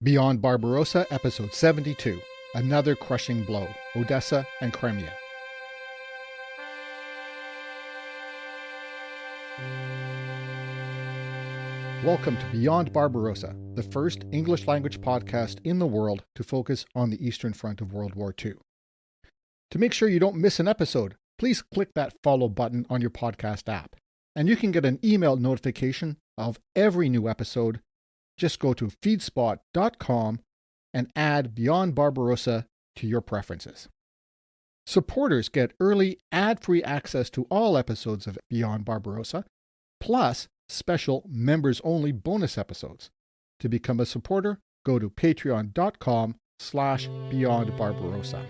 Beyond Barbarossa, Episode 72. Another crushing blow. Odesa and Crimea. Welcome to Beyond Barbarossa, the first English-language podcast in the world to focus on the Eastern Front of World War II. To make sure you don't miss an episode, please click that follow button on your podcast app, and you can get an email notification of every new episode. Just go to feedspot.com and add Beyond Barbarossa to your preferences. Supporters get early ad-free access to all episodes of Beyond Barbarossa, plus special members-only bonus episodes. To become a supporter, go to patreon.com/Beyond Barbarossa.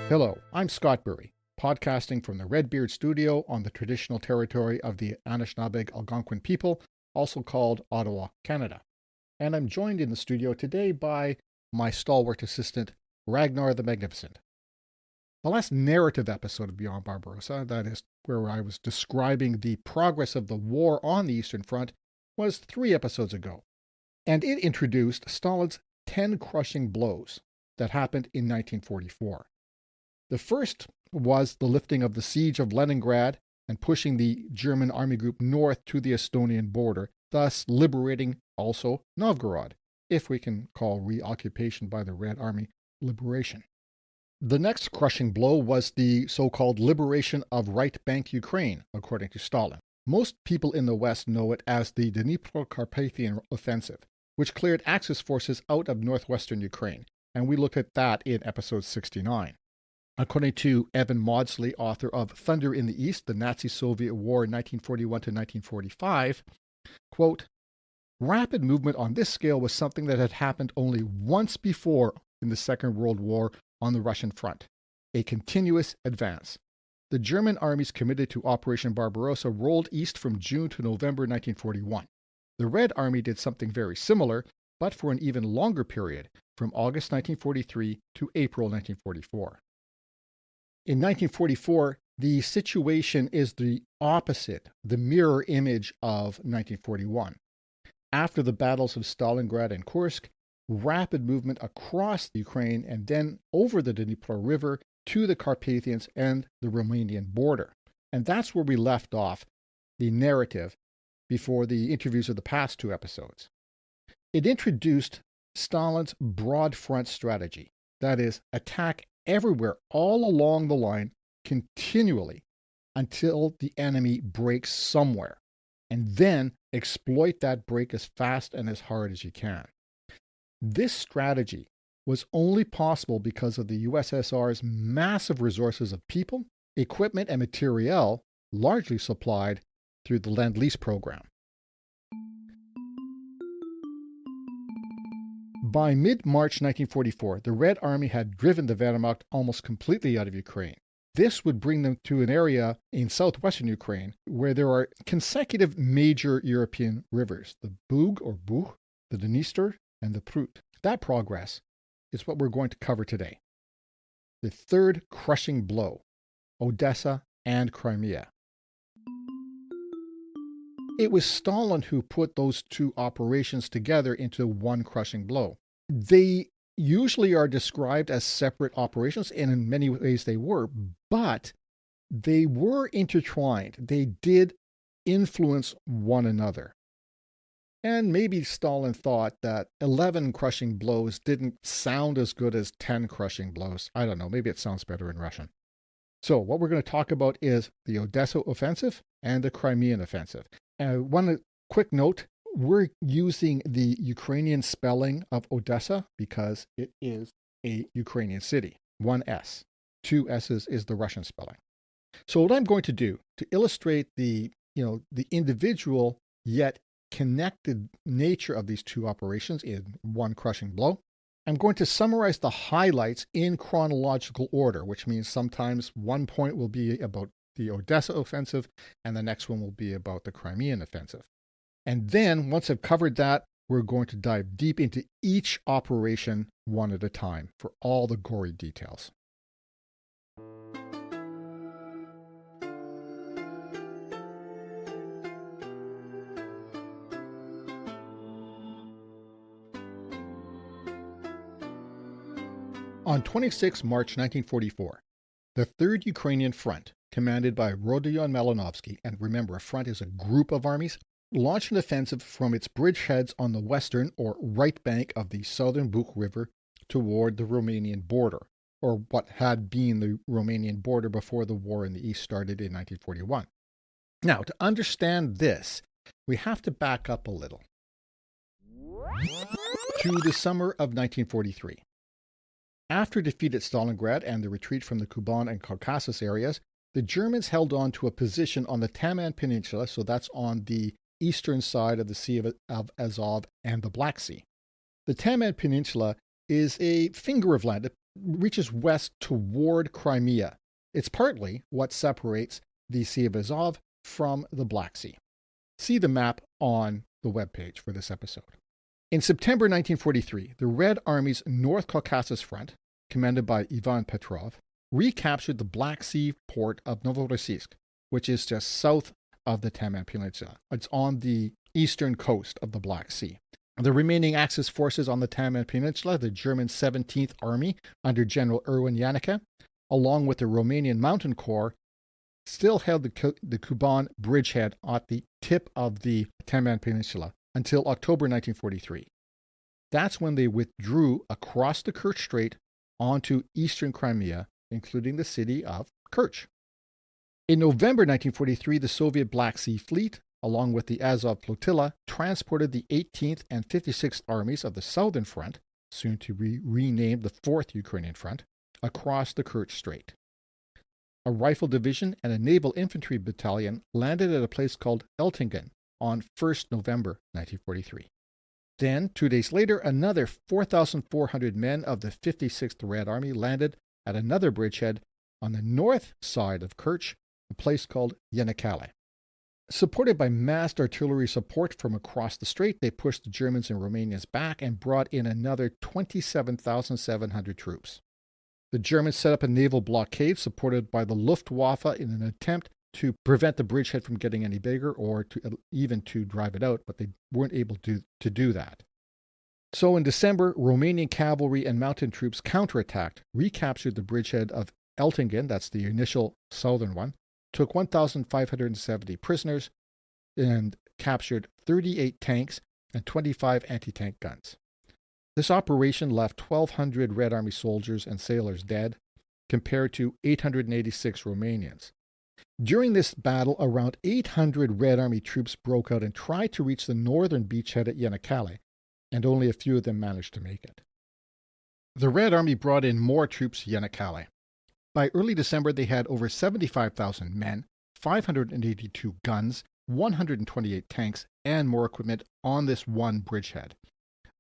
Hello, I'm Scott Burry, podcasting from the Redbeard Studio on the traditional territory of the Anishinaabeg Algonquin people, also called Ottawa, Canada. And I'm joined in the studio today by my stalwart assistant, Ragnar the Magnificent. The last narrative episode of Beyond Barbarossa, that is, where I was describing the progress of the war on the Eastern Front, was 3 episodes ago, and it introduced Stalin's 10 crushing blows that happened in 1944. The first was the lifting of the siege of Leningrad and pushing the German army group north to the Estonian border, thus liberating also Novgorod, if we can call reoccupation by the Red Army liberation. The next crushing blow was the so-called liberation of Right Bank Ukraine, according to Stalin. Most people in the West know it as the Dnipro-Carpathian Offensive, which cleared Axis forces out of northwestern Ukraine, and we looked at that in episode 69. According to Evan Maudsley, author of Thunder in the East, the Nazi-Soviet War 1941 to 1945, quote, "Rapid movement on this scale was something that had happened only once before in the Second World War on the Russian front, a continuous advance. The German armies committed to Operation Barbarossa rolled east from June to November 1941. The Red Army did something very similar, but for an even longer period, from August 1943 to April 1944. In 1944, the situation is the opposite, the mirror image of 1941. After the battles of Stalingrad and Kursk, rapid movement across Ukraine and then over the Dnipro River to the Carpathians and the Romanian border. And that's where we left off the narrative before the interviews of the past 2 episodes. It introduced Stalin's broad front strategy, that is, attack everywhere all along the line continually until the enemy breaks somewhere, and then exploit that break as fast and as hard as you can. This strategy was only possible because of the USSR's massive resources of people, equipment, and materiel, largely supplied through the Lend-Lease program. By mid-March 1944, the Red Army had driven the Wehrmacht almost completely out of Ukraine. This would bring them to an area in southwestern Ukraine where there are consecutive major European rivers, the Bug or Bug, the Dniester, and the Prut. That progress is what we're going to cover today. The third crushing blow, Odesa and Crimea. It was Stalin who put those two operations together into one crushing blow. They usually are described as separate operations, and in many ways they were, but they were intertwined. They did influence one another. And maybe Stalin thought that 11 crushing blows didn't sound as good as 10 crushing blows. I don't know, maybe it sounds better in Russian. So what we're going to talk about is the Odesa offensive and the Crimean offensive. One quick note, we're using the Ukrainian spelling of Odesa because it is a Ukrainian city. One S. Two S's is the Russian spelling. So what I'm going to do to illustrate the individual yet connected nature of these two operations in one crushing blow, I'm going to summarize the highlights in chronological order, which means sometimes one point will be about the Odesa offensive and the next one will be about the Crimean offensive. And then once I've covered that, we're going to dive deep into each operation one at a time for all the gory details. On 26 March 1944, the 3rd Ukrainian Front, commanded by Rodion Malinovsky, and remember, a front is a group of armies, launched an offensive from its bridgeheads on the western or right bank of the southern Bug River toward the Romanian border, or what had been the Romanian border before the war in the east started in 1941. Now, to understand this, we have to back up a little to the summer of 1943. After defeat at Stalingrad and the retreat from the Kuban and Caucasus areas, the Germans held on to a position on the Taman Peninsula, so that's on the eastern side of the Sea of Azov and the Black Sea. The Taman Peninsula is a finger of land. It reaches west toward Crimea. It's partly what separates the Sea of Azov from the Black Sea. See the map on the webpage for this episode. In September 1943, the Red Army's North Caucasus Front, commanded by Ivan Petrov, recaptured the Black Sea port of Novorossiysk, which is just south of the Taman Peninsula. It's on the eastern coast of the Black Sea. The remaining Axis forces on the Taman Peninsula, the German 17th Army under General Erwin Janicke, along with the Romanian Mountain Corps, still held the Kuban bridgehead at the tip of the Taman Peninsula until October 1943. That's when they withdrew across the Kerch Strait onto eastern Crimea, including the city of Kerch. In November 1943, the Soviet Black Sea Fleet, along with the Azov Flotilla, transported the 18th and 56th Armies of the Southern Front, soon to be renamed the 4th Ukrainian Front, across the Kerch Strait. A rifle division and a naval infantry battalion landed at a place called Eltingen on 1st November 1943. Then, 2 days later, another 4,400 men of the 56th Red Army landed at another bridgehead on the north side of Kerch, a place called Yenikale. Supported by massed artillery support from across the strait, they pushed the Germans and Romanians back and brought in another 27,700 troops. The Germans set up a naval blockade supported by the Luftwaffe in an attempt to prevent the bridgehead from getting any bigger or even to drive it out, but they weren't able to do that. So in December, Romanian cavalry and mountain troops counterattacked, recaptured the bridgehead of Eltingen, that's the initial southern one, took 1,570 prisoners, and captured 38 tanks and 25 anti-tank guns. This operation left 1,200 Red Army soldiers and sailors dead, compared to 886 Romanians. During this battle, around 800 Red Army troops broke out and tried to reach the northern beachhead at Yenikale, and only a few of them managed to make it. The Red Army brought in more troops to Yenikale. By early December, they had over 75,000 men, 582 guns, 128 tanks, and more equipment on this one bridgehead.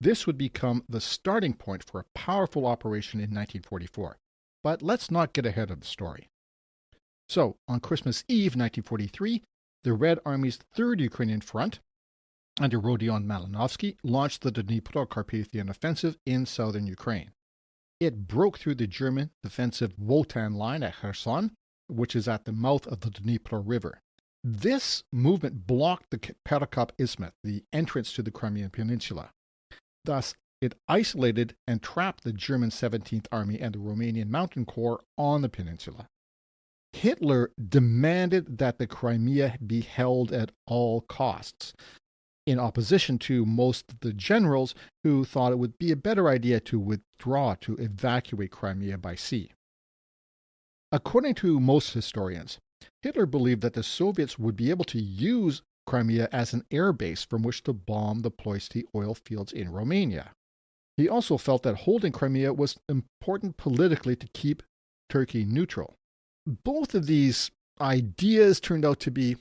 This would become the starting point for a powerful operation in 1944. But let's not get ahead of the story. So, on Christmas Eve 1943, the Red Army's 3rd Ukrainian Front, under Rodion Malinovsky, launched the Dnipro-Carpathian Offensive in southern Ukraine. It broke through the German defensive Wotan line at Kherson, which is at the mouth of the Dnieper River. This movement blocked the Perekop Isthmus, the entrance to the Crimean Peninsula. Thus, it isolated and trapped the German 17th Army and the Romanian Mountain Corps on the peninsula. Hitler demanded that the Crimea be held at all costs, in opposition to most of the generals who thought it would be a better idea to withdraw to evacuate Crimea by sea. According to most historians, Hitler believed that the Soviets would be able to use Crimea as an air base from which to bomb the Ploiești oil fields in Romania. He also felt that holding Crimea was important politically to keep Turkey neutral. Both of these ideas turned out to be,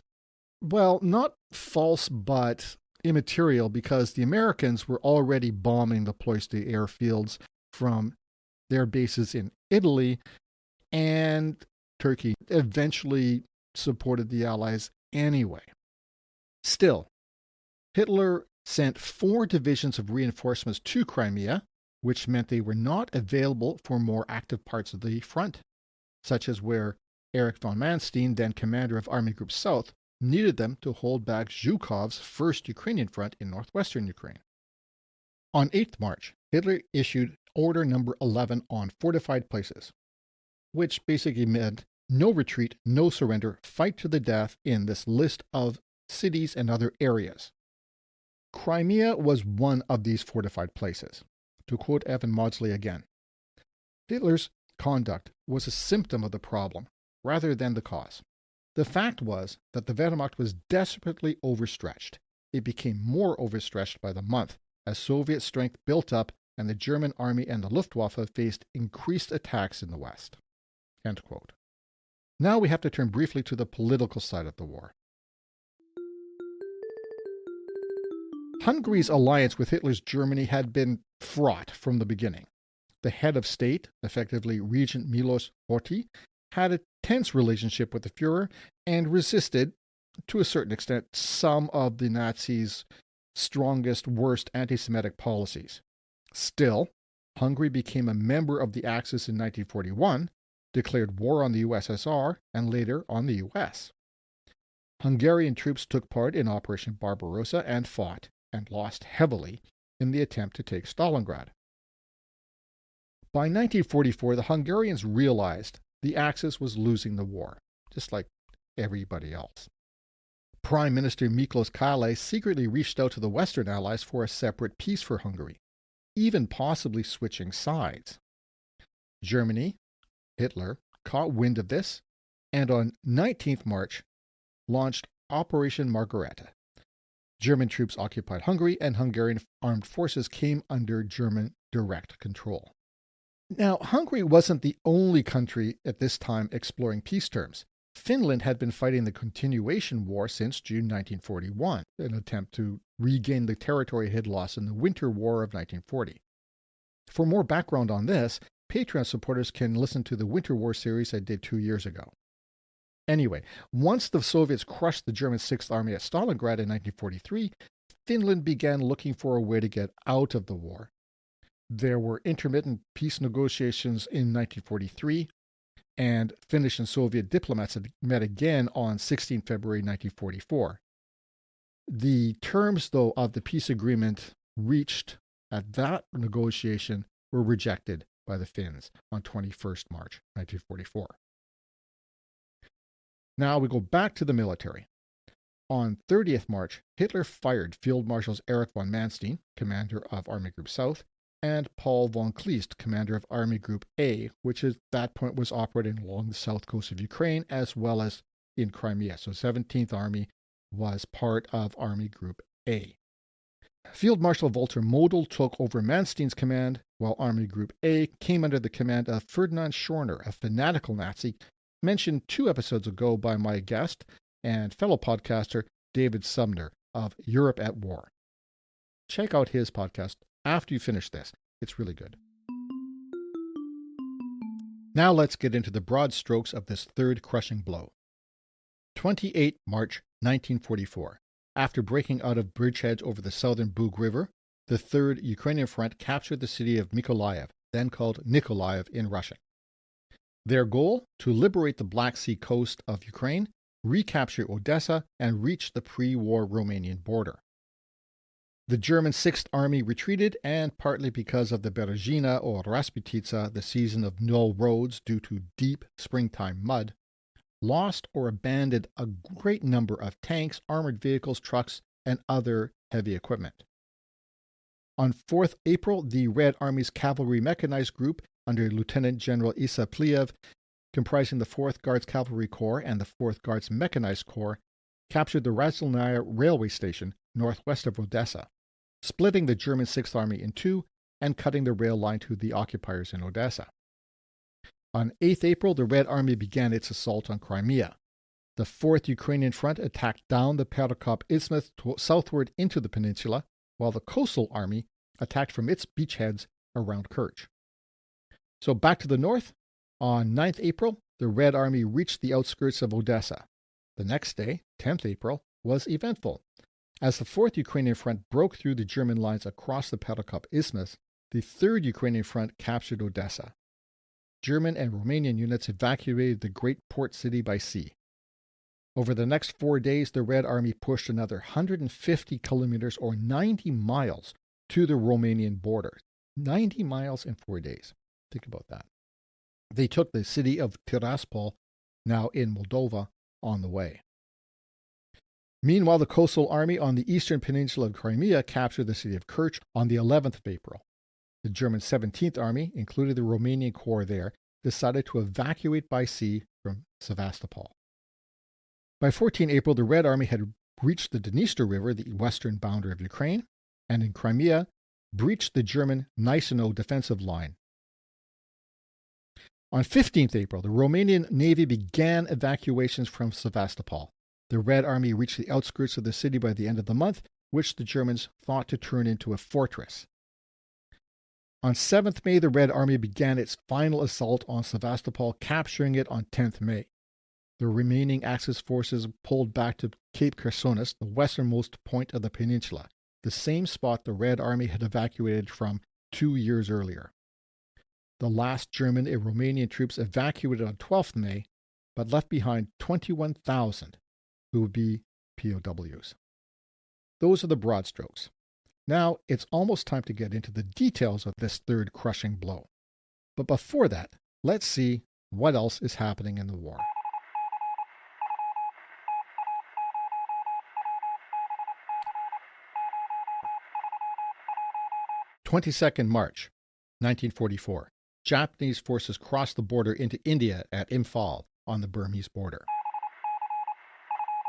well, not false, but immaterial, because the Americans were already bombing the Ploiești airfields from their bases in Italy, and Turkey eventually supported the Allies anyway. Still, Hitler sent 4 divisions of reinforcements to Crimea, which meant they were not available for more active parts of the front, such as where Erich von Manstein, then commander of Army Group South, needed them to hold back Zhukov's 1st Ukrainian front in northwestern Ukraine. On 8th March, Hitler issued Order Number 11 on fortified places, which basically meant no retreat, no surrender, fight to the death in this list of cities and other areas. Crimea was one of these fortified places. To quote Evan Maudsley again, Hitler's conduct was a symptom of the problem rather than the cause. The fact was that the Wehrmacht was desperately overstretched. It became more overstretched by the month as Soviet strength built up and the German army and the Luftwaffe faced increased attacks in the West. End quote. Now we have to turn briefly to the political side of the war. Hungary's alliance with Hitler's Germany had been fraught from the beginning. The head of state, effectively Regent Milos Horthy, had a tense relationship with the Fuhrer and resisted, to a certain extent, some of the Nazis' strongest, worst anti-Semitic policies. Still, Hungary became a member of the Axis in 1941, declared war on the USSR, and later on the US. Hungarian troops took part in Operation Barbarossa and fought, and lost heavily, in the attempt to take Stalingrad. By 1944, the Hungarians realized the Axis was losing the war, just like everybody else. Prime Minister Miklos Kálay secretly reached out to the Western Allies for a separate peace for Hungary, even possibly switching sides. Germany, Hitler, caught wind of this, and on 19th March launched Operation Margareta. German troops occupied Hungary, and Hungarian armed forces came under German direct control. Now, Hungary wasn't the only country at this time exploring peace terms. Finland had been fighting the continuation war since June 1941, an attempt to regain the territory it had lost in the Winter War of 1940. For more background on this, Patreon supporters can listen to the Winter War series I did 2 years ago. Anyway, once the Soviets crushed the German 6th Army at Stalingrad in 1943, Finland began looking for a way to get out of the war. There were intermittent peace negotiations in 1943, and Finnish and Soviet diplomats had met again on 16 February 1944. The terms, though, of the peace agreement reached at that negotiation were rejected by the Finns on 21st March 1944. Now we go back to the military. On 30th March, Hitler fired Field Marshals Erich von Manstein, commander of Army Group South, and Paul von Kleist, commander of Army Group A, which at that point was operating along the south coast of Ukraine as well as in Crimea. So 17th Army was part of Army Group A. Field Marshal Walter Model took over Manstein's command, while Army Group A came under the command of Ferdinand Schorner, a fanatical Nazi mentioned 2 episodes ago by my guest and fellow podcaster David Sumner of Europe at War. Check out his podcast after you finish this. It's really good. Now let's get into the broad strokes of this third crushing blow. 28 March 1944. After breaking out of bridgeheads over the southern Bug River, the 3rd Ukrainian Front captured the city of Mykolaiv, then called Nikolaev in Russian. Their goal? To liberate the Black Sea coast of Ukraine, recapture Odesa, and reach the pre-war Romanian border. The German 6th Army retreated, and partly because of the Berezina or Rasputitsa, the season of no roads due to deep springtime mud, lost or abandoned a great number of tanks, armored vehicles, trucks, and other heavy equipment. On 4th April, the Red Army's Cavalry Mechanized Group under Lieutenant General Isa Pliev, comprising the 4th Guards Cavalry Corps and the 4th Guards Mechanized Corps, captured the Razilnaya railway station northwest of Odesa, splitting the German 6th Army in two and cutting the rail line to the occupiers in Odesa. On 8th April, the Red Army began its assault on Crimea. The 4th Ukrainian Front attacked down the Perekop Isthmus southward into the peninsula, while the Coastal Army attacked from its beachheads around Kerch. So back to the north, on 9th April, the Red Army reached the outskirts of Odesa. The next day, 10th April, was eventful. As the 4th Ukrainian Front broke through the German lines across the Perekop Isthmus, the 3rd Ukrainian Front captured Odesa. German and Romanian units evacuated the great port city by sea. Over the next 4 days, the Red Army pushed another 150 kilometers or 90 miles to the Romanian border. 90 miles in 4 days. Think about that. They took the city of Tiraspol, now in Moldova, on the way. Meanwhile, the Coastal Army on the eastern peninsula of Crimea captured the city of Kerch on the 11th of April. The German 17th Army, including the Romanian Corps there, decided to evacuate by sea from Sevastopol. By 14 April, the Red Army had reached the Dniester River, the western boundary of Ukraine, and in Crimea, breached the German Gneisenau defensive line. On 15th April, the Romanian Navy began evacuations from Sevastopol. The Red Army reached the outskirts of the city by the end of the month, which the Germans thought to turn into a fortress. On 7th May, the Red Army began its final assault on Sevastopol, capturing it on 10th May. The remaining Axis forces pulled back to Cape Chersonis, the westernmost point of the peninsula, the same spot the Red Army had evacuated from 2 years earlier. The last German and Romanian troops evacuated on 12th May, but left behind 21,000 who would be POWs. Those are the broad strokes. Now it's almost time to get into the details of this third crushing blow. But before that, let's see what else is happening in the war. March 1944. Japanese forces crossed the border into India at Imphal on the Burmese border.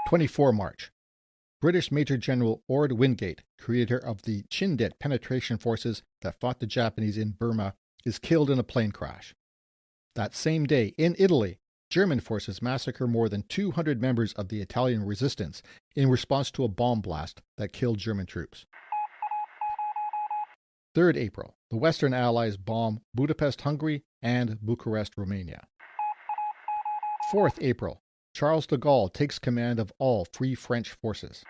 24 March. British Major General Ord Wingate, creator of the Chindit penetration forces that fought the Japanese in Burma, is killed in a plane crash. That same day, in Italy, German forces massacre more than 200 members of the Italian resistance in response to a bomb blast that killed German troops. 3rd April, the Western Allies bomb Budapest, Hungary, and Bucharest, Romania. 4th April, Charles de Gaulle takes command of all Free French forces.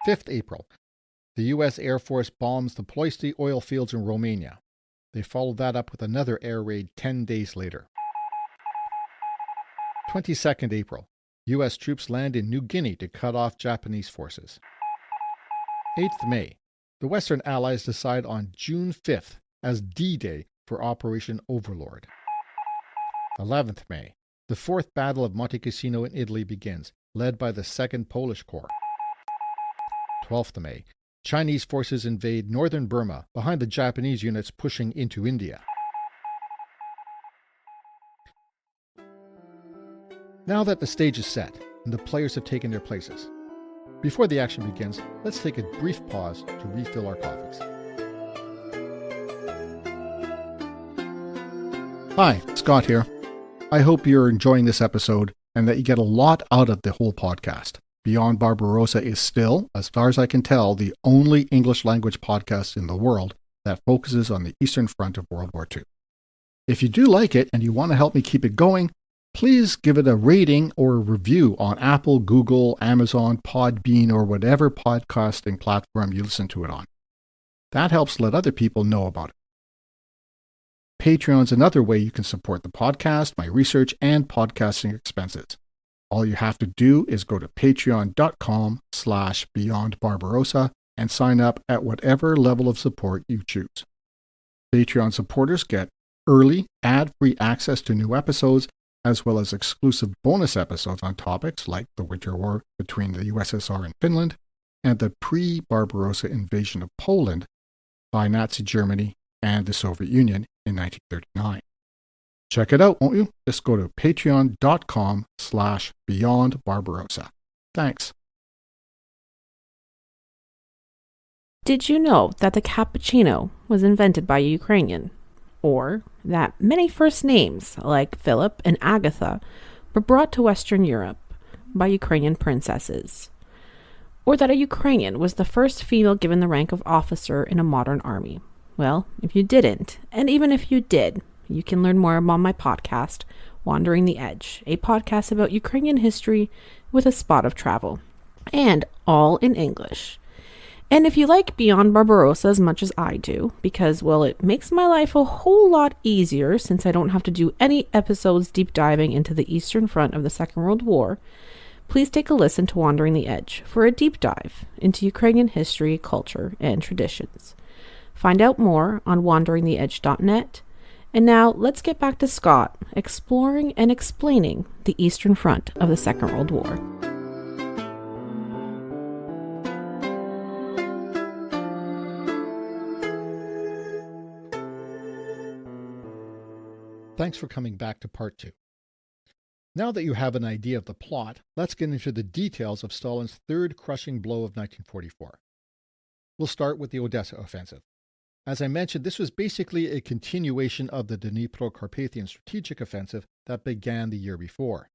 5th April, the U.S. Air Force bombs the Ploiești oil fields in Romania. They followed that up with another air raid 10 days later. 22nd April, U.S. troops land in New Guinea to cut off Japanese forces. 8th May, the Western Allies decide on June 5th as D-Day for Operation Overlord. 11th May, the Fourth Battle of Monte Cassino in Italy begins, led by the 2nd Polish Corps. 12th May, Chinese forces invade northern Burma behind the Japanese units pushing into India. Now that the stage is set and the players have taken their places, before the action begins, let's take a brief pause to refill our coffees. Hi, Scott here. I hope you're enjoying this episode and that you get a lot out of the whole podcast. Beyond Barbarossa is still, as far as I can tell, the only English language podcast in the world that focuses on the Eastern Front of World War II. If you do like it and you want to help me keep it going, please give it a rating or a review on Apple, Google, Amazon, Podbean, or whatever podcasting platform you listen to it on. That helps let other people know about it. Patreon's another way you can support the podcast, my research, and podcasting expenses. All you have to do is go to patreon.com/beyondbarbarossa and sign up at whatever level of support you choose. Patreon supporters get early, ad-free access to new episodes, as well as exclusive bonus episodes on topics like the Winter War between the USSR and Finland and the pre-Barbarossa invasion of Poland by Nazi Germany and the Soviet Union in 1939. Check it out, won't you? Just go to patreon.com/beyondbarbarossa. Thanks. Did you know that the cappuccino was invented by a Ukrainian? Or that many first names, like Philip and Agatha, were brought to Western Europe by Ukrainian princesses? Or that a Ukrainian was the first female given the rank of officer in a modern army? Well, if you didn't, and even if you did, you can learn more on my podcast, Wandering the Edge, a podcast about Ukrainian history with a spot of travel, and all in English. And if you like Beyond Barbarossa as much as I do, because, well, it makes my life a whole lot easier since I don't have to do any episodes deep diving into the Eastern Front of the Second World War, please take a listen to Wandering the Edge for a deep dive into Ukrainian history, culture, and traditions. Find out more on wanderingtheedge.net. And now let's get back to Scott exploring and explaining the Eastern Front of the Second World War. Thanks for coming back to part 2. Now that you have an idea of the plot, let's get into the details of Stalin's third crushing blow of 1944. We'll start with the Odesa offensive. As I mentioned, this was basically a continuation of the Dnipro-Carpathian strategic offensive that began the year before.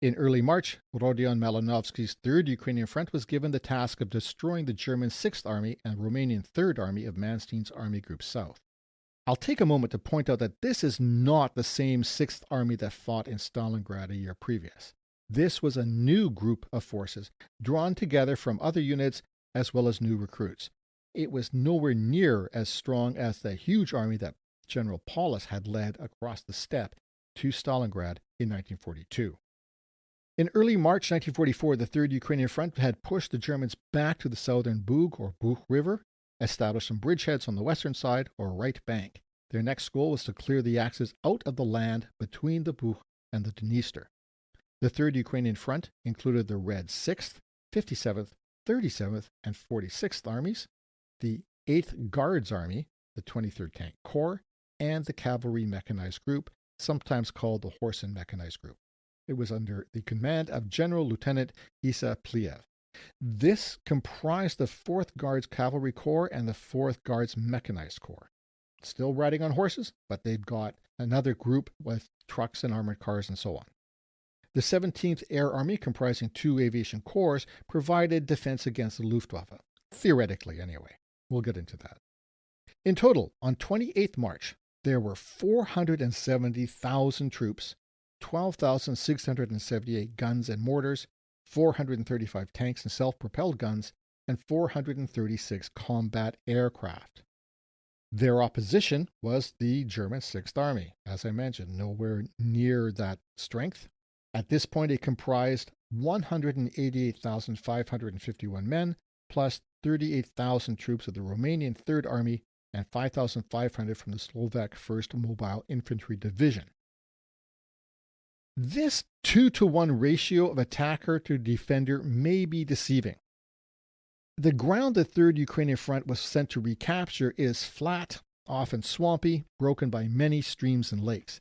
In early March, Rodion Malinovsky's 3rd Ukrainian Front was given the task of destroying the German 6th Army and Romanian 3rd Army of Manstein's Army Group South. I'll take a moment to point out that this is not the same 6th Army that fought in Stalingrad a year previous. This was a new group of forces drawn together from other units as well as new recruits. It was nowhere near as strong as the huge army that General Paulus had led across the steppe to Stalingrad in 1942. In early March 1944, the 3rd Ukrainian Front had pushed the Germans back to the southern Bug or Buch River, established some bridgeheads on the western side or right bank. Their next goal was to clear the Axis out of the land between the Buch and the Dniester. The 3rd Ukrainian Front included the Red 6th, 57th, 37th, and 46th Armies, the 8th Guards Army, the 23rd Tank Corps, and the Cavalry Mechanized Group, sometimes called the Horse and Mechanized Group. It was under the command of General Lieutenant Isa Pliev. This comprised the 4th Guards Cavalry Corps and the 4th Guards Mechanized Corps. Still riding on horses, but they've got another group with trucks and armored cars and so on. The 17th Air Army, comprising 2 aviation corps, provided defense against the Luftwaffe. Theoretically, anyway. We'll get into that. In total, on 28th March, there were 470,000 troops, 12,678 guns and mortars, 435 tanks and self-propelled guns, and 436 combat aircraft. Their opposition was the German 6th Army. As I mentioned, nowhere near that strength. At this point, it comprised 188,551 men, plus 38,000 troops of the Romanian 3rd Army and 5,500 from the Slovak 1st Mobile Infantry Division. This 2-to-1 ratio of attacker to defender may be deceiving. The ground the 3rd Ukrainian Front was sent to recapture is flat, often swampy, broken by many streams and lakes.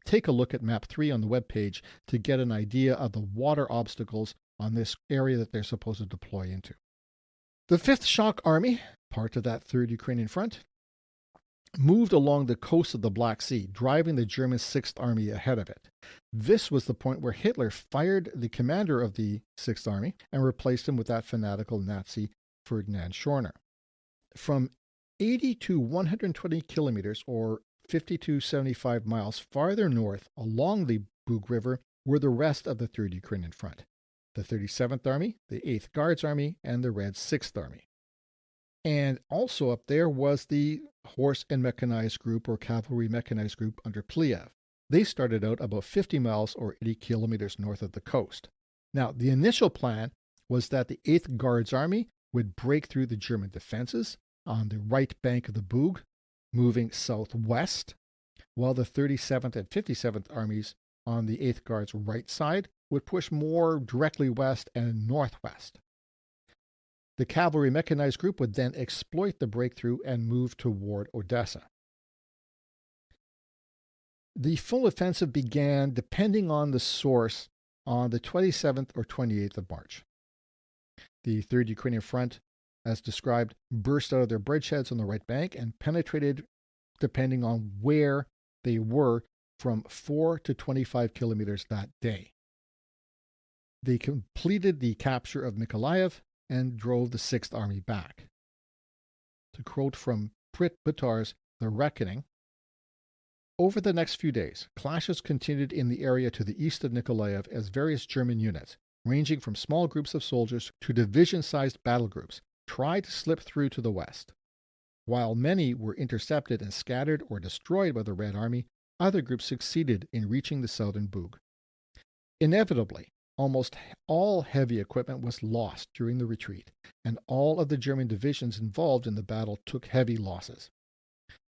Take a look at map 3 on the webpage to get an idea of the water obstacles on this area that they're supposed to deploy into. The 5th Shock Army, part of that 3rd Ukrainian Front, moved along the coast of the Black Sea, driving the German 6th Army ahead of it. This was the point where Hitler fired the commander of the 6th Army and replaced him with that fanatical Nazi Ferdinand Schorner. From 80 to 120 kilometers, or 50 to 75 miles farther north along the Bug River, were the rest of the 3rd Ukrainian Front. The 37th Army, the 8th Guards Army, and the Red 6th Army. And also up there was the Horse and Mechanized Group or Cavalry Mechanized Group under Pliev. They started out about 50 miles or 80 kilometers north of the coast. Now, the initial plan was that the 8th Guards Army would break through the German defenses on the right bank of the Bug, moving southwest, while the 37th and 57th Armies on the 8th Guards' right side would push more directly west and northwest. The Cavalry Mechanized Group would then exploit the breakthrough and move toward Odesa. The full offensive began, depending on the source, on the 27th or 28th of March. The 3rd Ukrainian Front, as described, burst out of their bridgeheads on the right bank and penetrated, depending on where they were, from 4 to 25 kilometers that day. They completed the capture of Mykolaiv and drove the 6th Army back. To quote from Prit Butar's The Reckoning, over the next few days, clashes continued in the area to the east of Mykolaiv as various German units, ranging from small groups of soldiers to division-sized battle groups, tried to slip through to the west. While many were intercepted and scattered or destroyed by the Red Army, other groups succeeded in reaching the southern Bug. Inevitably, almost all heavy equipment was lost during the retreat, and all of the German divisions involved in the battle took heavy losses.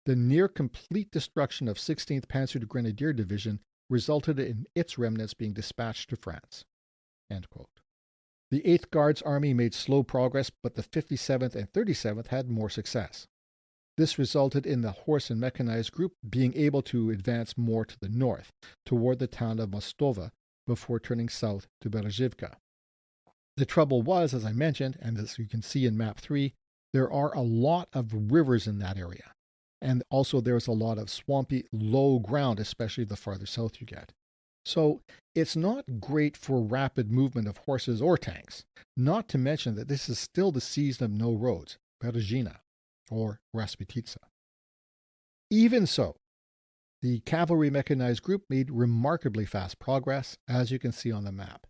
The near-complete destruction of 16th Panzer Grenadier Division resulted in its remnants being dispatched to France. End quote. The 8th Guards Army made slow progress, but the 57th and 37th had more success. This resulted in the Horse and Mechanized Group being able to advance more to the north, toward the town of Mostova, before turning south to Berezivka. The trouble was, as I mentioned, and as you can see in Map 3, there are a lot of rivers in that area. And also there's a lot of swampy, low ground, especially the farther south you get. So it's not great for rapid movement of horses or tanks, not to mention that this is still the season of no roads, Berezina, or Rasputitsa. Even so, the Cavalry Mechanized Group made remarkably fast progress, as you can see on the map,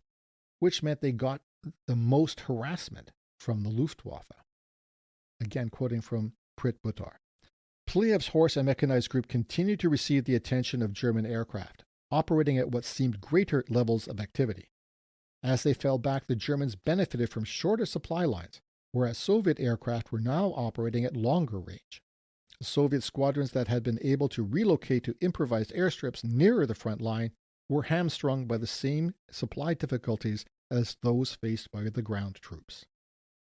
which meant they got the most harassment from the Luftwaffe. Again, quoting from Prit Butar. Pliev's Horse and Mechanized Group continued to receive the attention of German aircraft, operating at what seemed greater levels of activity. As they fell back, the Germans benefited from shorter supply lines, whereas Soviet aircraft were now operating at longer range. Soviet squadrons that had been able to relocate to improvised airstrips nearer the front line were hamstrung by the same supply difficulties as those faced by the ground troops.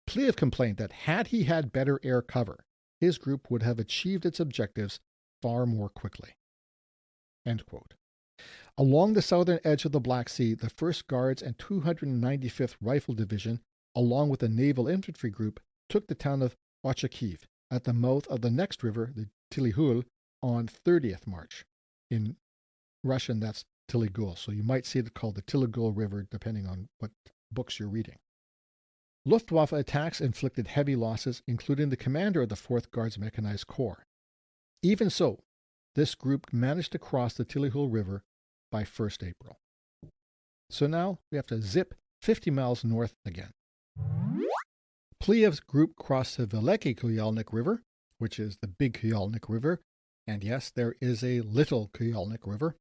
Pliev complained that had he had better air cover, his group would have achieved its objectives far more quickly. End quote. Along the southern edge of the Black Sea, the 1st Guards and 295th Rifle Division, along with a naval infantry group, took the town of Ochakiv at the mouth of the next river, the Tilihul, on 30th March. In Russian, that's Tiligul, so you might see it called the Tiligul River, depending on what books you're reading. Luftwaffe attacks inflicted heavy losses, including the commander of the 4th Guards Mechanized Corps. Even so, this group managed to cross the Tilihul River by 1st April. So now we have to zip 50 miles north again. Pliev's group crossed the Veliki Kuyalnik River, which is the Big Kuyalnik River, and yes, there is a Little Kuyalnik River,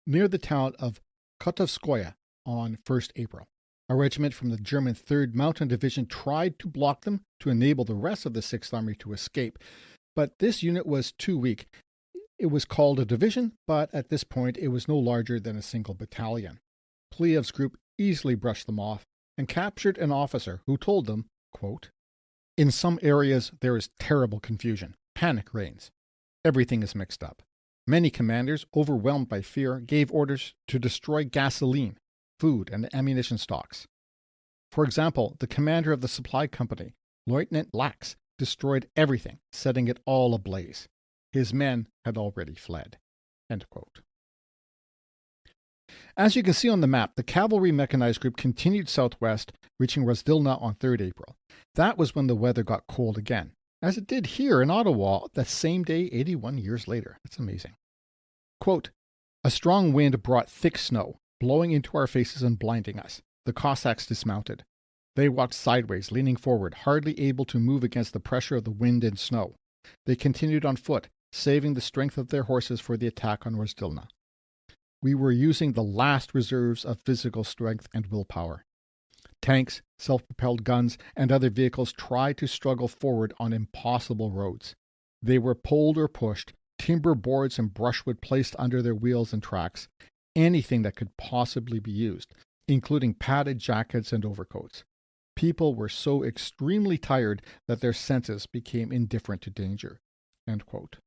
near the town of Kotovskoye on 1st April. A regiment from the German 3rd Mountain Division tried to block them to enable the rest of the 6th Army to escape, but this unit was too weak. It was called a division, but at this point it was no larger than a single battalion. Pliev's group easily brushed them off and captured an officer who told them, quote, "In some areas there is terrible confusion. Panic reigns. Everything is mixed up. Many commanders, overwhelmed by fear, gave orders to destroy gasoline, food, and ammunition stocks. For example, the commander of the supply company, Lieutenant Lax, destroyed everything, setting it all ablaze. His men had already fled." End quote. As you can see on the map, the Cavalry Mechanized Group continued southwest, reaching Razdilna on 3rd April. That was when the weather got cold again, as it did here in Ottawa that same day 81 years later. That's amazing. Quote, "A strong wind brought thick snow, blowing into our faces and blinding us. The Cossacks dismounted. They walked sideways, leaning forward, hardly able to move against the pressure of the wind and snow. They continued on foot, saving the strength of their horses for the attack on Rozdilna. We were using the last reserves of physical strength and willpower. Tanks, self-propelled guns, and other vehicles tried to struggle forward on impossible roads. They were pulled or pushed, timber boards and brushwood placed under their wheels and tracks, anything that could possibly be used, including padded jackets and overcoats. People were so extremely tired that their senses became indifferent to danger." End quote.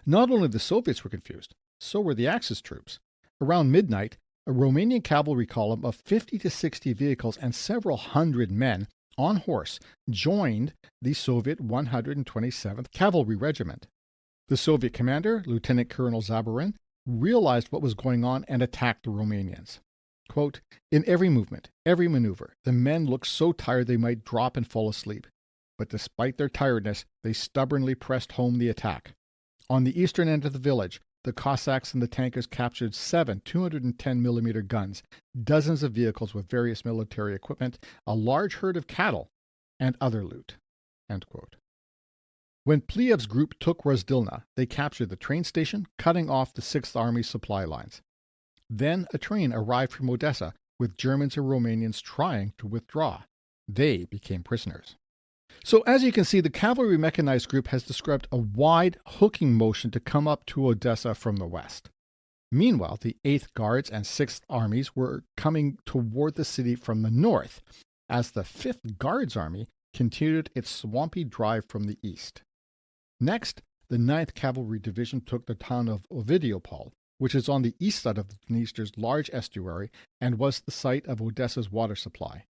Not only the Soviets were confused, so were the Axis troops. Around midnight, a Romanian cavalry column of 50 to 60 vehicles and several hundred men on horse joined the Soviet 127th Cavalry Regiment. The Soviet commander, Lieutenant Colonel Zaborin, realized what was going on and attacked the Romanians. Quote, "In every movement, every maneuver, the men looked so tired they might drop and fall asleep. But despite their tiredness, they stubbornly pressed home the attack. On the eastern end of the village, the Cossacks and the tankers captured 7 210mm guns, dozens of vehicles with various military equipment, a large herd of cattle, and other loot." End quote. When Pliev's group took Rozdilna, they captured the train station, cutting off the 6th Army's supply lines. Then a train arrived from Odesa with Germans and Romanians trying to withdraw. They became prisoners. So as you can see, the cavalry mechanized group has described a wide hooking motion to come up to Odesa from the west. Meanwhile, the 8th Guards and 6th Armies were coming toward the city from the north, as the 5th Guards Army continued its swampy drive from the east. Next, the 9th Cavalry Division took the town of Ovidiopol, which is on the east side of the Dniester's large estuary and was the site of Odesa's water supply.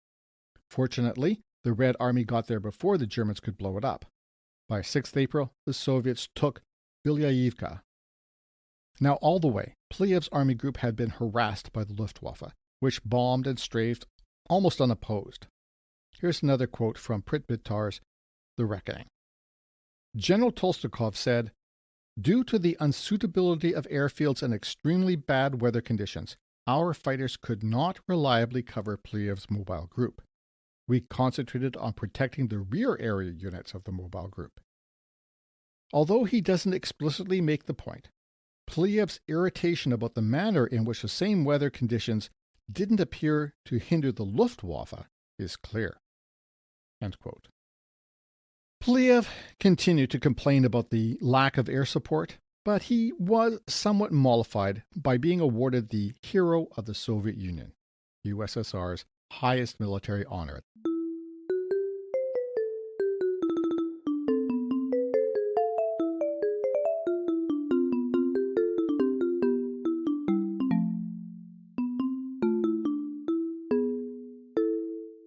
Fortunately, the Red Army got there before the Germans could blow it up. By 6th April, the Soviets took Bilyayivka. Now all the way, Pliev's army group had been harassed by the Luftwaffe, which bombed and strafed almost unopposed. Here's another quote from Pritbitar's The Reckoning. General Tolstakov said, "Due to the unsuitability of airfields and extremely bad weather conditions, our fighters could not reliably cover Pliev's mobile group. We concentrated on protecting the rear area units of the mobile group." Although he doesn't explicitly make the point, Pliev's irritation about the manner in which the same weather conditions didn't appear to hinder the Luftwaffe is clear. End quote. Pliev continued to complain about the lack of air support, but he was somewhat mollified by being awarded the Hero of the Soviet Union, USSR's highest military honor.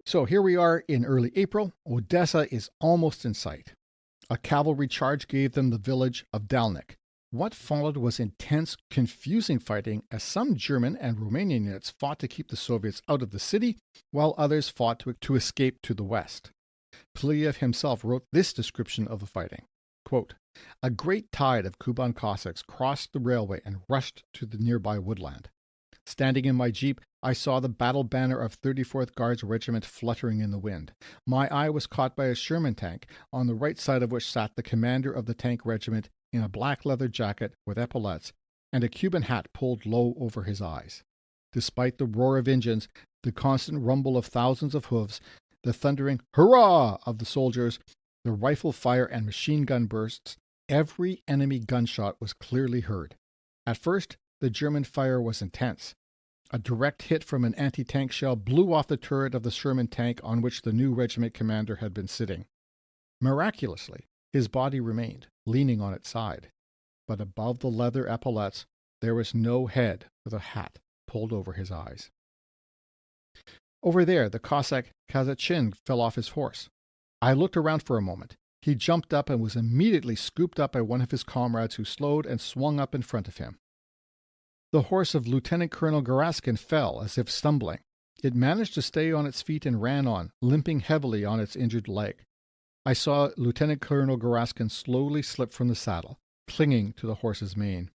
So here we are in early April. Odesa is almost in sight. A cavalry charge gave them the village of Dalnik. What followed was intense, confusing fighting as some German and Romanian units fought to keep the Soviets out of the city, while others fought to escape to the west. Pliev himself wrote this description of the fighting. Quote, "A great tide of Kuban Cossacks crossed the railway and rushed to the nearby woodland. Standing in my jeep, I saw the battle banner of 34th Guards Regiment fluttering in the wind. My eye was caught by a Sherman tank, on the right side of which sat the commander of the tank regiment in a black leather jacket with epaulettes and a Cuban hat pulled low over his eyes. Despite the roar of engines, the constant rumble of thousands of hooves, the thundering hurrah of the soldiers, the rifle fire and machine gun bursts, every enemy gunshot was clearly heard. At first, the German fire was intense. A direct hit from an anti-tank shell blew off the turret of the Sherman tank on which the new regiment commander had been sitting. Miraculously, his body remained, leaning on its side. But above the leather epaulettes, there was no head with a hat pulled over his eyes. Over there, the Cossack Kazachin fell off his horse. I looked around for a moment. He jumped up and was immediately scooped up by one of his comrades who slowed and swung up in front of him. The horse of Lieutenant Colonel Garaskin fell as if stumbling. It managed to stay on its feet and ran on, limping heavily on its injured leg. I saw Lieutenant Colonel Garaskin slowly slip from the saddle, clinging to the horse's mane.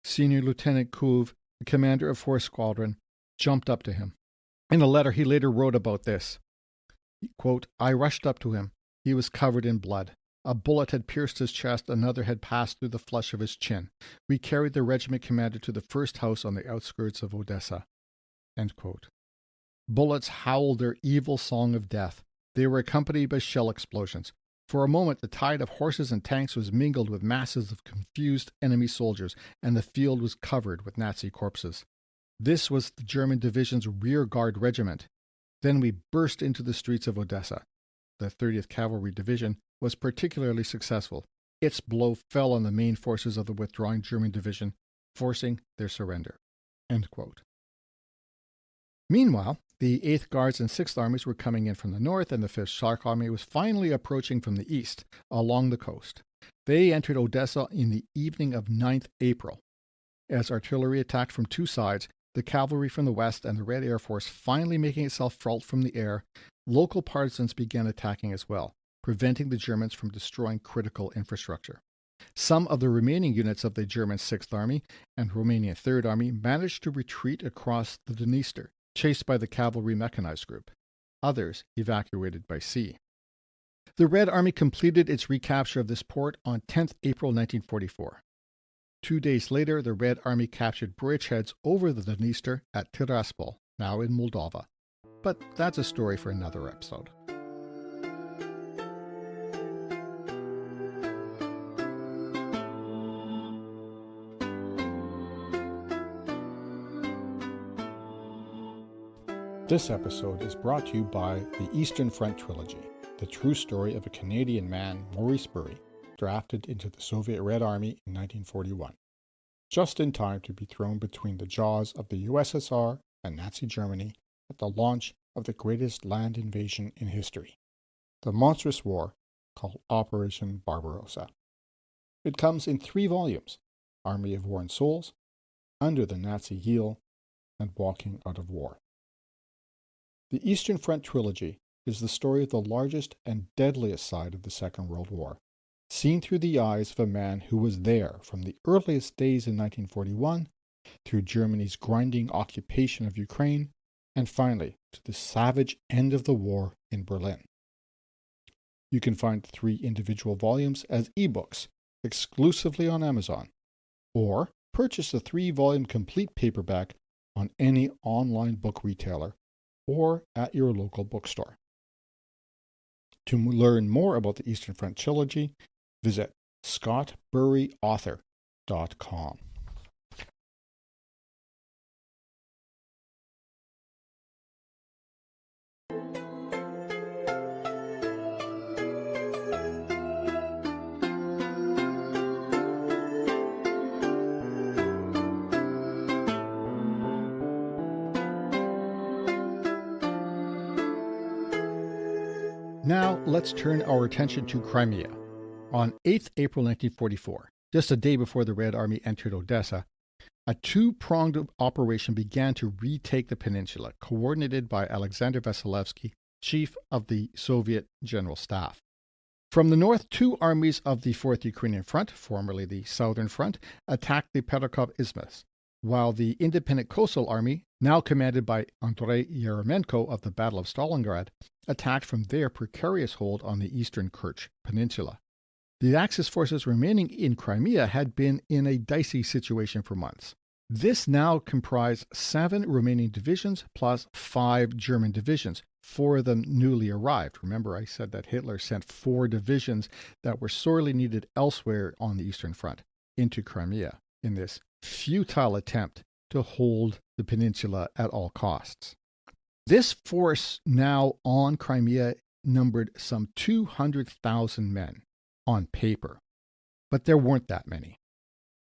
Senior Lieutenant Kuv, the commander of 4th Squadron, jumped up to him. In a letter he later wrote about this, quote, "I rushed up to him. He was covered in blood. A bullet had pierced his chest, another had passed through the flesh of his chin. We carried the regiment commander to the first house on the outskirts of Odessa." End quote. Bullets howled their evil song of death. They were accompanied by shell explosions. For a moment, the tide of horses and tanks was mingled with masses of confused enemy soldiers, and the field was covered with Nazi corpses. This was the German division's rear guard regiment. Then we burst into the streets of Odessa. The 30th Cavalry Division was particularly successful. Its blow fell on the main forces of the withdrawing German division, forcing their surrender. End quote. Meanwhile, the 8th Guards and 6th Armies were coming in from the north, and the 5th Sark Army was finally approaching from the east, along the coast. They entered Odessa in the evening of 9th April. As artillery attacked from two sides, the cavalry from the west and the Red Air Force finally making itself felt from the air, local partisans began attacking as well, preventing the Germans from destroying critical infrastructure. Some of the remaining units of the German 6th Army and Romanian 3rd Army managed to retreat across the Dniester, chased by the cavalry mechanized group. Others evacuated by sea. The Red Army completed its recapture of this port on 10th April 1944. 2 days later, the Red Army captured bridgeheads over the Dniester at Tiraspol, now in Moldova. But that's a story for another episode. This episode is brought to you by the Eastern Front Trilogy, the true story of a Canadian man, Maurice Bury, drafted into the Soviet Red Army in 1941, just in time to be thrown between the jaws of the USSR and Nazi Germany at the launch of the greatest land invasion in history, the monstrous war called Operation Barbarossa. It comes in 3 volumes, Army of Worn Souls, Under the Nazi Heel, and Walking Out of War. The Eastern Front Trilogy is the story of the largest and deadliest side of the Second World War, seen through the eyes of a man who was there from the earliest days in 1941, through Germany's grinding occupation of Ukraine, and finally to the savage end of the war in Berlin. You can find the 3 individual volumes as ebooks exclusively on Amazon, or purchase the 3-volume complete paperback on any online book retailer or at your local bookstore. To learn more about the Eastern Front Trilogy, visit scottburyauthor.com. Now let's turn our attention to Crimea. On 8th April 1944, just a day before the Red Army entered Odessa, a 2-pronged operation began to retake the peninsula, coordinated by Alexander Vasilevsky, chief of the Soviet General Staff. From the north, 2 armies of the 4th Ukrainian Front, formerly the Southern Front, attacked the Petrokov Isthmus, while the Independent Coastal Army, now commanded by Andrei Yeremenko of the Battle of Stalingrad, attacked from their precarious hold on the eastern Kerch Peninsula. The Axis forces remaining in Crimea had been in a dicey situation for months. This now comprised 7 remaining divisions plus 5 German divisions, 4 of them newly arrived. Remember, I said that Hitler sent 4 divisions that were sorely needed elsewhere on the Eastern Front into Crimea in this futile attempt to hold the peninsula at all costs. This force now on Crimea numbered some 200,000 men on paper, but there weren't that many.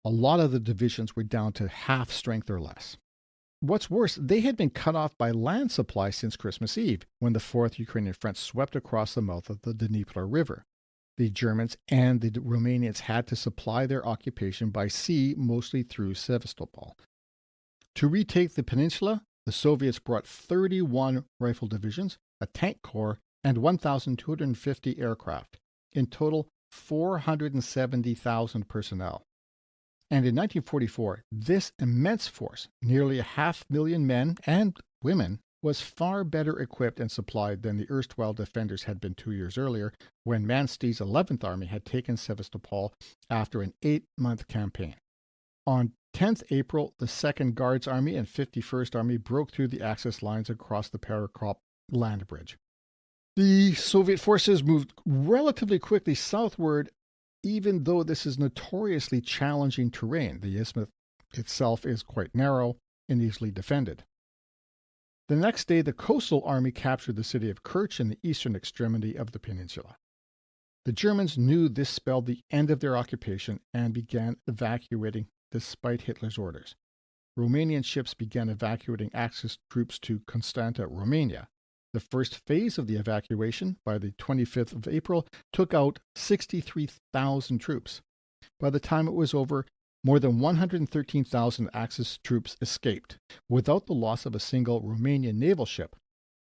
A lot of the divisions were down to half strength or less. What's worse, they had been cut off by land supply since Christmas Eve, when the 4th Ukrainian Front swept across the mouth of the Dnieper River. The Germans and the Romanians had to supply their occupation by sea, mostly through Sevastopol. To retake the peninsula, the Soviets brought 31 rifle divisions, a tank corps, and 1,250 aircraft, in total 470,000 personnel. And in 1944, this immense force, nearly 500,000 men and women, was far better equipped and supplied than the erstwhile defenders had been 2 years earlier, when Manste's 11th Army had taken Sevastopol after an 8-month campaign. On 10th April, the 2nd Guards Army and 51st Army broke through the Axis lines across the Perekop land bridge. The Soviet forces moved relatively quickly southward, even though this is notoriously challenging terrain. The isthmus itself is quite narrow and easily defended. The next day, the Coastal Army captured the city of Kerch in the eastern extremity of the peninsula. The Germans knew this spelled the end of their occupation and began evacuating despite Hitler's orders. Romanian ships began evacuating Axis troops to Constanta, Romania. The first phase of the evacuation, by the 25th of April, took out 63,000 troops. By the time it was over, more than 113,000 Axis troops escaped, without the loss of a single Romanian naval ship,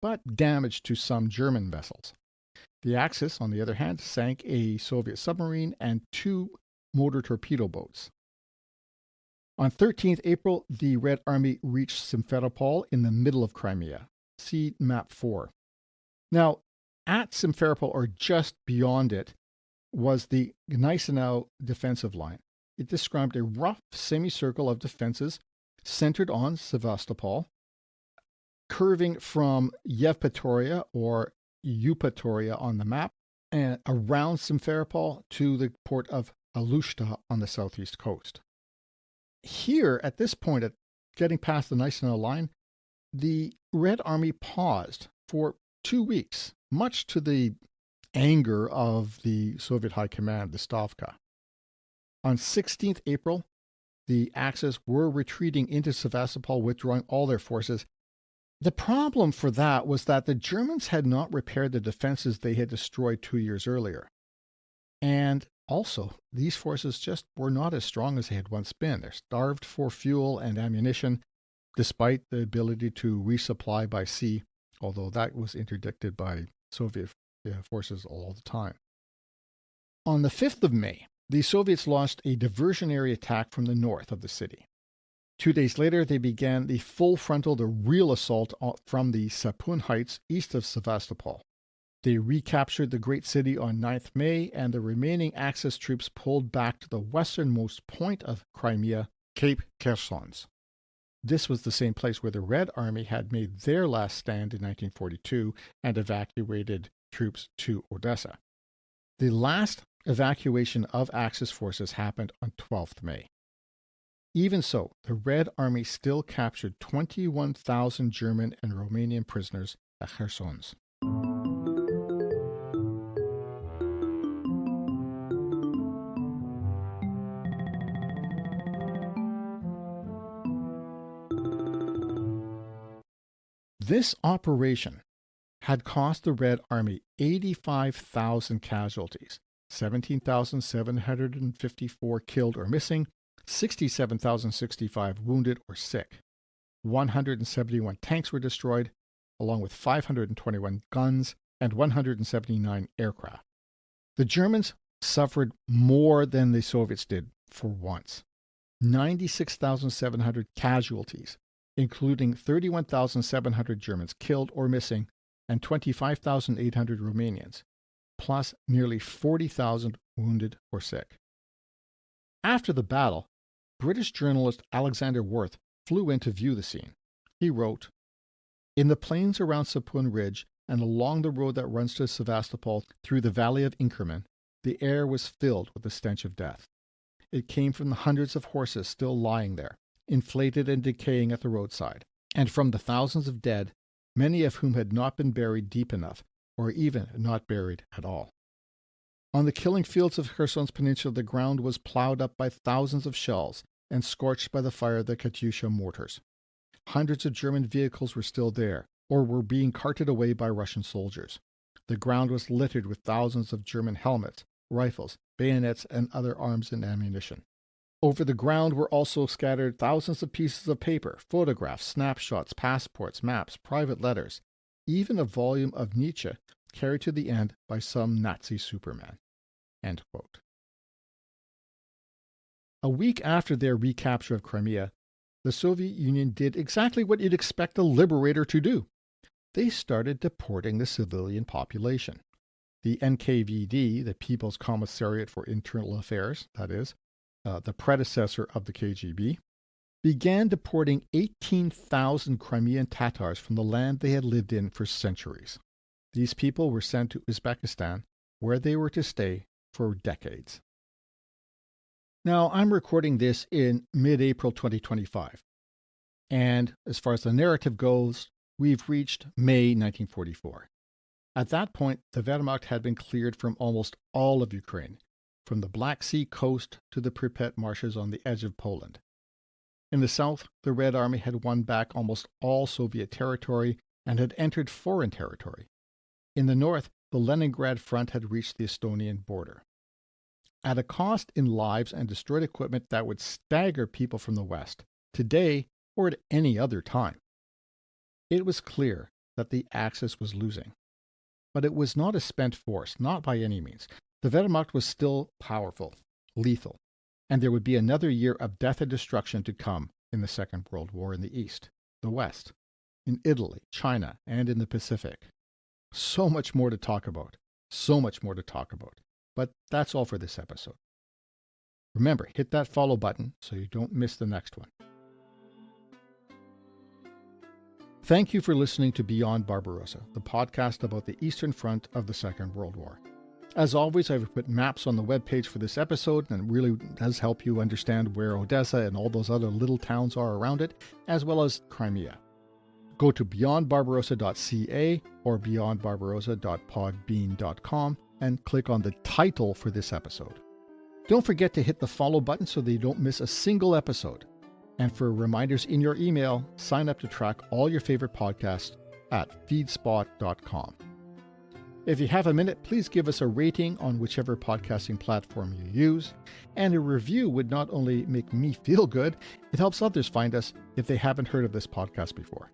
but damage to some German vessels. The Axis, on the other hand, sank a Soviet submarine and 2 motor torpedo boats. On 13th April, the Red Army reached Simferopol in the middle of Crimea. See map 4. Now, at Simferopol, or just beyond it, was the Gneisenau defensive line. It described a rough semicircle of defenses centered on Sevastopol, curving from Yevpatoria or Eupatoria on the map, and around Simferopol to the port of Alushta on the southeast coast. Here, at this point, at getting past the Gneisenau line, the Red Army paused for 2 weeks, much to the anger of the Soviet High Command, the Stavka. On 16th April, the Axis were retreating into Sevastopol, withdrawing all their forces. The problem for that was that the Germans had not repaired the defenses they had destroyed 2 years earlier. And also, these forces just were not as strong as they had once been. They're starved for fuel and ammunition, despite the ability to resupply by sea, although that was interdicted by Soviet forces all the time. On the 5th of May, the Soviets launched a diversionary attack from the north of the city. 2 days later, they began the full frontal, the real assault from the Sapun Heights east of Sevastopol. They recaptured the great city on 9th May, and the remaining Axis troops pulled back to the westernmost point of Crimea, Cape Chersons. This was the same place where the Red Army had made their last stand in 1942 and evacuated troops to Odesa. The last evacuation of Axis forces happened on 12th May. Even so, the Red Army still captured 21,000 German and Romanian prisoners at Chersons. This operation had cost the Red Army 85,000 casualties, 17,754 killed or missing, 67,065 wounded or sick. 171 tanks were destroyed, along with 521 guns and 179 aircraft. The Germans suffered more than the Soviets did for once. 96,700 casualties, including 31,700 Germans killed or missing and 25,800 Romanians, plus nearly 40,000 wounded or sick. After the battle, British journalist Alexander Worth flew in to view the scene. He wrote, "In the plains around Sapun Ridge and along the road that runs to Sevastopol through the valley of Inkerman, the air was filled with the stench of death. It came from the hundreds of horses still lying there, inflated and decaying at the roadside, and from the thousands of dead, many of whom had not been buried deep enough, or even not buried at all. On the killing fields of Cherson's Peninsula, the ground was plowed up by thousands of shells and scorched by the fire of the Katyusha mortars. Hundreds of German vehicles were still there, or were being carted away by Russian soldiers. The ground was littered with thousands of German helmets, rifles, bayonets, and other arms and ammunition. Over the ground were also scattered thousands of pieces of paper, photographs, snapshots, passports, maps, private letters, even a volume of Nietzsche carried to the end by some Nazi Superman." End quote. A week after their recapture of Crimea, the Soviet Union did exactly what you'd expect a liberator to do. they started deporting the civilian population. The NKVD, the People's Commissariat for Internal Affairs, that is, the predecessor of the KGB, began deporting 18,000 Crimean Tatars from the land they had lived in for centuries. These people were sent to Uzbekistan, where they were to stay for decades. Now, I'm recording this in mid-April 2025, and as far as the narrative goes, we've reached May 1944. At that point, the Wehrmacht had been cleared from almost all of Ukraine, from the Black Sea coast to the Pripyat marshes on the edge of Poland. In the south, the Red Army had won back almost all Soviet territory and had entered foreign territory. In the north, the Leningrad front had reached the Estonian border. At a cost in lives and destroyed equipment that would stagger people from the west, today or at any other time. It was clear that the Axis was losing. But it was not a spent force, not by any means. The Wehrmacht was still powerful, lethal, and there would be another year of death and destruction to come in the Second World War in the East, the West, in Italy, China, and in the Pacific. So much more to talk about. But that's all for this episode. Remember, hit that follow button so you don't miss the next one. Thank you for listening to Beyond Barbarossa, the podcast about the Eastern Front of the Second World War. As always, I've put maps on the webpage for this episode, and it really does help you understand where Odesa and all those other little towns are around it, as well as Crimea. Go to beyondbarbarossa.ca or beyondbarbarossa.podbean.com and click on the title for this episode. Don't forget to hit the follow button so that you don't miss a single episode. And for reminders in your email, sign up to track all your favorite podcasts at feedspot.com. If you have a minute, please give us a rating on whichever podcasting platform you use. And a review would not only make me feel good, it helps others find us if they haven't heard of this podcast before.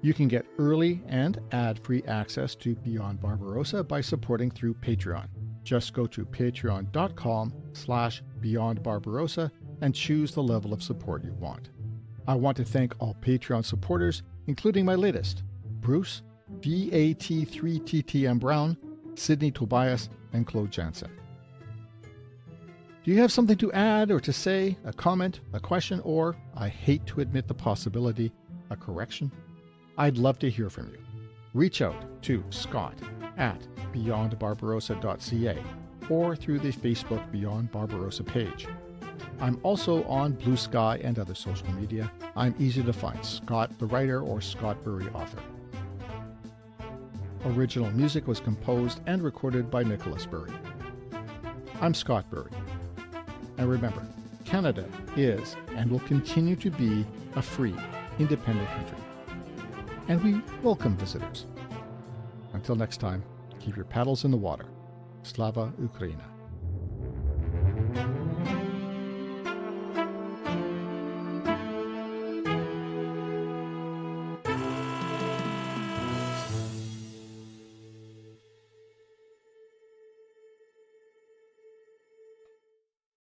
You can get early and ad-free access to Beyond Barbarossa by supporting through Patreon. Just go to patreon.com/beyondbarbarossa and choose the level of support you want. I want to thank all Patreon supporters, including my latest, Bruce, VAT3TTM Brown, Sydney Tobias, and Claude Jansen. Do you have something to add or to say, a comment, a question, or, I hate to admit the possibility, a correction? I'd love to hear from you. Reach out to Scott at beyondbarbarossa.ca or through the Facebook Beyond Barbarossa page. I'm also on Blue Sky and other social media. I'm easy to find, Scott the writer or Scott Burry author. Original music was composed and recorded by Nicholas Burry. I'm Scott Burry. And remember, Canada is and will continue to be a free, independent country. And we welcome visitors. Until next time, keep your paddles in the water. Slava Ukraina.